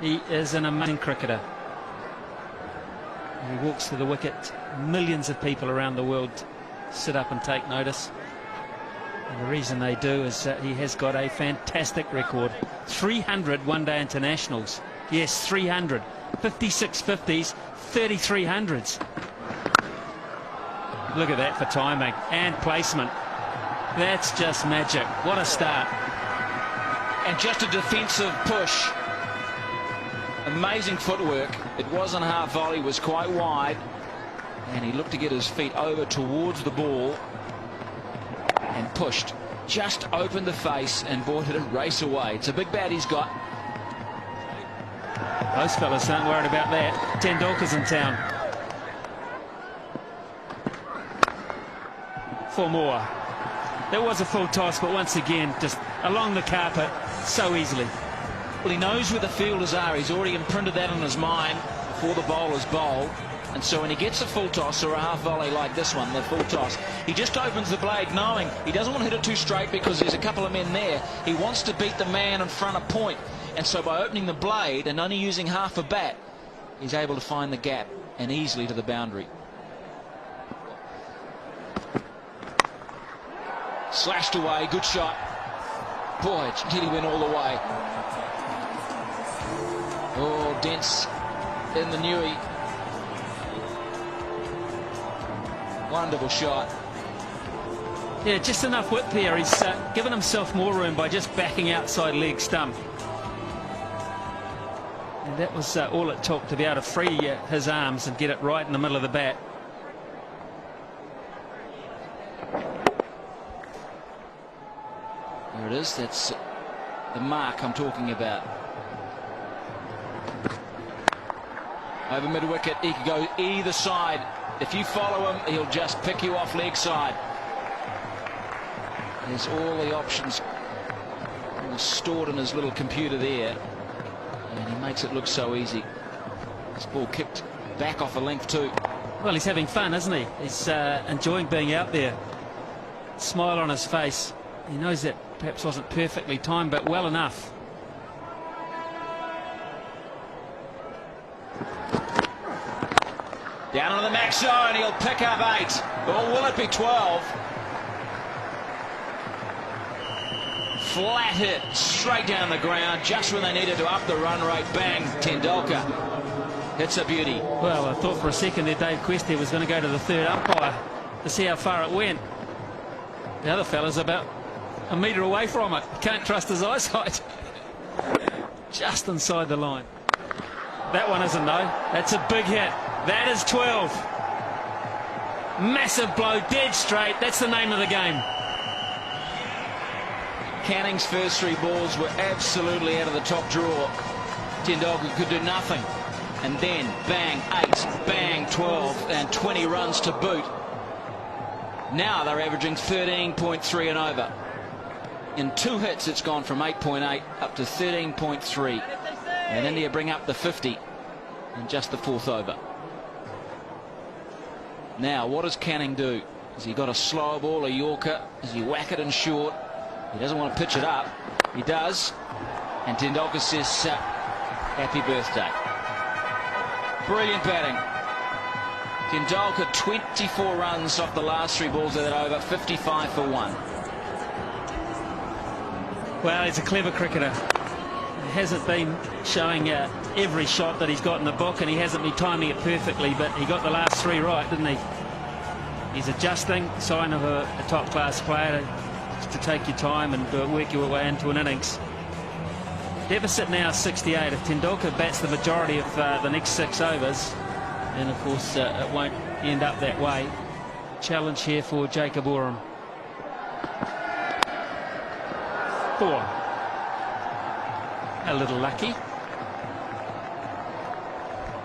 He is an amazing cricketer. He walks to the wicket. Millions of people around the world sit up and take notice. And the reason they do is that he has got a fantastic record. 300 one-day internationals. Yes, 300. 56 50s, 33 hundreds. Look at that for timing and placement. That's just magic. What a start. And just a defensive push. Amazing footwork. It wasn't half volley, was quite wide. And he looked to get his feet over towards the ball and pushed. Just opened the face and brought it a race away. It's a big bat he's got. Those fellas aren't worried about that. Tendulkar's in town. 4 more. That was a full toss, but once again, just along the carpet so easily. Well, he knows where the fielders are. He's already imprinted that on his mind before the bowlers bowl. And so when he gets a full toss or a half volley like this one, the full toss, he just opens the blade knowing he doesn't want to hit it too straight because there's a couple of men there. He wants to beat the man in front of point. And so by opening the blade and only using half a bat, he's able to find the gap and easily to the boundary. Slashed away, good shot. Boy, it nearly went all the way. Oh, dents in the Newey. Wonderful shot. Yeah, just enough width there. He's given himself more room by just backing outside leg stump. And that was all it took to be able to free his arms and get it right in the middle of the bat. There it is. That's the mark I'm talking about. Over mid-wicket, he can go either side. If you follow him, he'll just pick you off leg side. There's all the options stored in his little computer there. And he makes it look so easy. This ball kicked back off a length too. Well, he's having fun, isn't he? He's enjoying being out there. Smile on his face. He knows that perhaps wasn't perfectly timed, but well enough. Down on the max zone, he'll pick up 8. Or will it be 12? Flat hit, straight down the ground, just when they needed to up the run rate. Bang, Tendulkar. It's a beauty. Well, I thought for a second there Dave Questie was going to go to the third umpire to see how far it went. The other fella's about a metre away from it. Can't trust his eyesight. Just inside the line. That one isn't, though. That's a big hit. That is 12. Massive blow, dead straight. That's the name of the game. Canning's first 3 balls were absolutely out of the top drawer. Tendulkar could do nothing. And then, bang, 8, bang, 12, and 20 runs to boot. Now they're averaging 13.3 and over. In 2 hits, it's gone from 8.8 up to 13.3. And India bring up the 50 in just the 4th over. Now, what does Canning do? Has he got a slow ball, a Yorker? Does he whack it in short? He doesn't want to pitch it up. He does. And Tendulkar says, happy birthday. Brilliant batting. Tendulkar 24 runs off the last 3 balls of that over, 55 for 1. Well, he's a clever cricketer. He hasn't been showing every shot that he's got in the book, and he hasn't been timing it perfectly, but he got the last 3 right, didn't he? He's adjusting, sign of a top-class player to take your time and work your way into an innings. Deficit now 68. If Tendulkar bats the majority of the next 6 overs, then of course it won't end up that way. Challenge here for Jacob Oram. 4. A little lucky.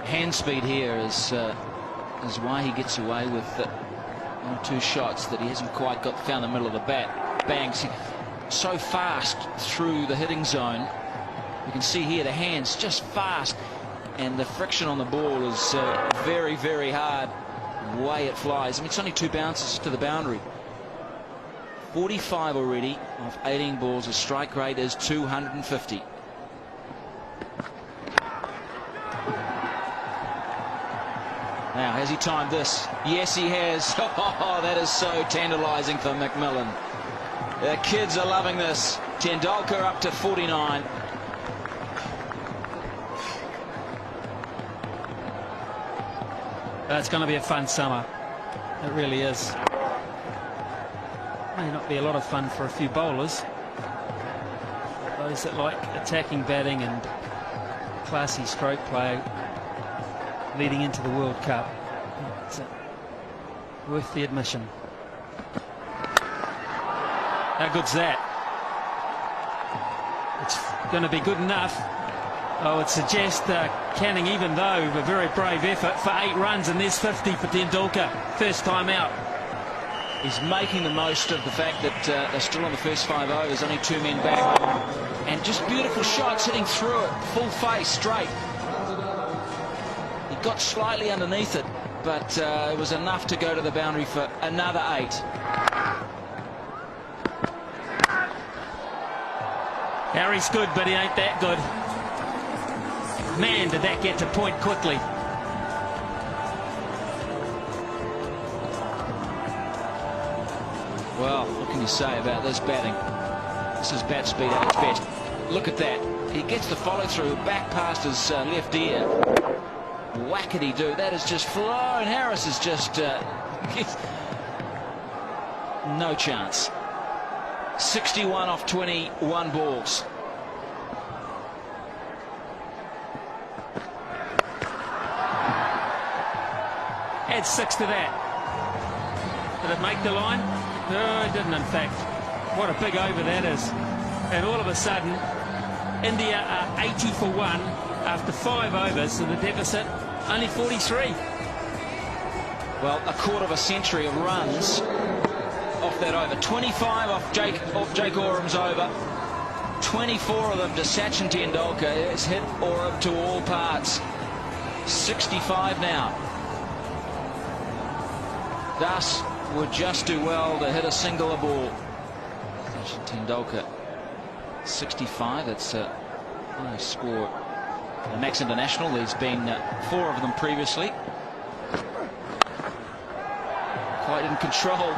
Hand speed here is why he gets away with 1 or 2 shots that he hasn't quite found the middle of the bat. Bangs so fast through the hitting zone. You can see here the hands just fast, and the friction on the ball is very, very hard. The way it flies. I mean, it's only 2 bounces to the boundary. 45 already off 18 balls. His strike rate is 250. Has he timed this? Yes, he has. Oh, that is so tantalising for McMillan. The kids are loving this. Tendulkar up to 49. It's going to be a fun summer. It really is. May not be a lot of fun for a few bowlers. Those that like attacking batting and classy stroke play leading into the World Cup. It's worth the admission. How good's that? It's going to be good enough. I would suggest Canning, even though a very brave effort, for 8 runs, and there's 50 for Tendulkar. First time out. He's making the most of the fact that they're still on the first 5 overs, only 2 men back. And just beautiful shots hitting through it, full face, straight. He got slightly underneath it, but it was enough to go to the boundary for another 8. Harry's good, but he ain't that good. Man, did that get to point quickly. Well, what can you say about this batting? This is bat speed at its best. Look at that. He gets the follow-through back past his left ear. Whackety-doo. That is just flown. Harris is just... no chance. 61 off 21 balls. Add 6 to that. Did it make the line? No, it didn't, in fact. What a big over that is. And all of a sudden, India are 80 for 1 after 5 overs, so the deficit only 43. Well, a quarter of a century of runs off that over. 25 off Jake Oram's over. 24 of them to Sachin Tendulkar. It's hit Oram to all parts. 65 now. Das would just do well to hit a singular ball. Sachin Tendulkar 65. That's a nice score. The Max International, there's been 4 of them previously. Quite in control.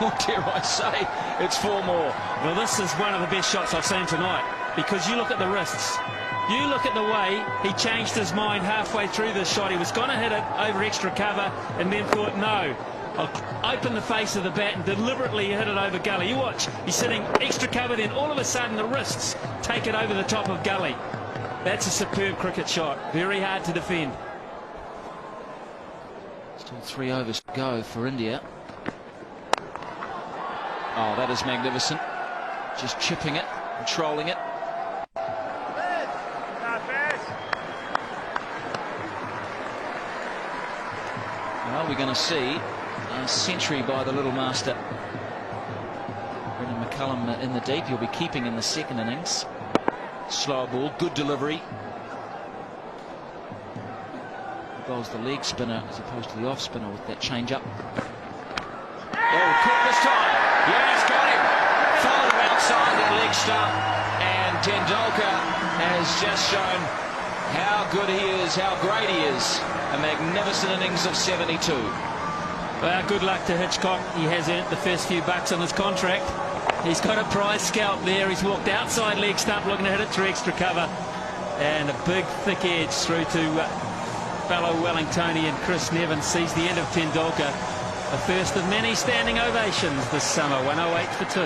Or dare I say, it's 4 more. Well, this is one of the best shots I've seen tonight, because you look at the wrists. You look at the way he changed his mind halfway through this shot. He was going to hit it over extra cover and then thought, no, I'll open the face of the bat and deliberately hit it over gully. You watch, he's sitting extra cover, then all of a sudden the wrists take it over the top of gully. That's a superb cricket shot. Very hard to defend. Still 3 overs to go for India. Oh, that is magnificent. Just chipping it, controlling it. Well, we're going to see a century by the little master. Brendan McCullum in the deep. He'll be keeping in the second innings. Slow ball, good delivery. Bowls the leg spinner as opposed to the off spinner with that change up. Oh, caught this time. Yes, got him. Followed him outside that leg stump. And Tendulkar has just shown how good he is, how great he is. A magnificent innings of 72. Well, good luck to Hitchcock. He has earned the first few bucks on his contract. He's got a prize scalp there. He's walked outside leg stump looking to hit it through extra cover. And a big thick edge through to fellow Wellingtonian Chris Nevin. Sees the end of Tendulkar. The first of many standing ovations this summer. 108 for 2.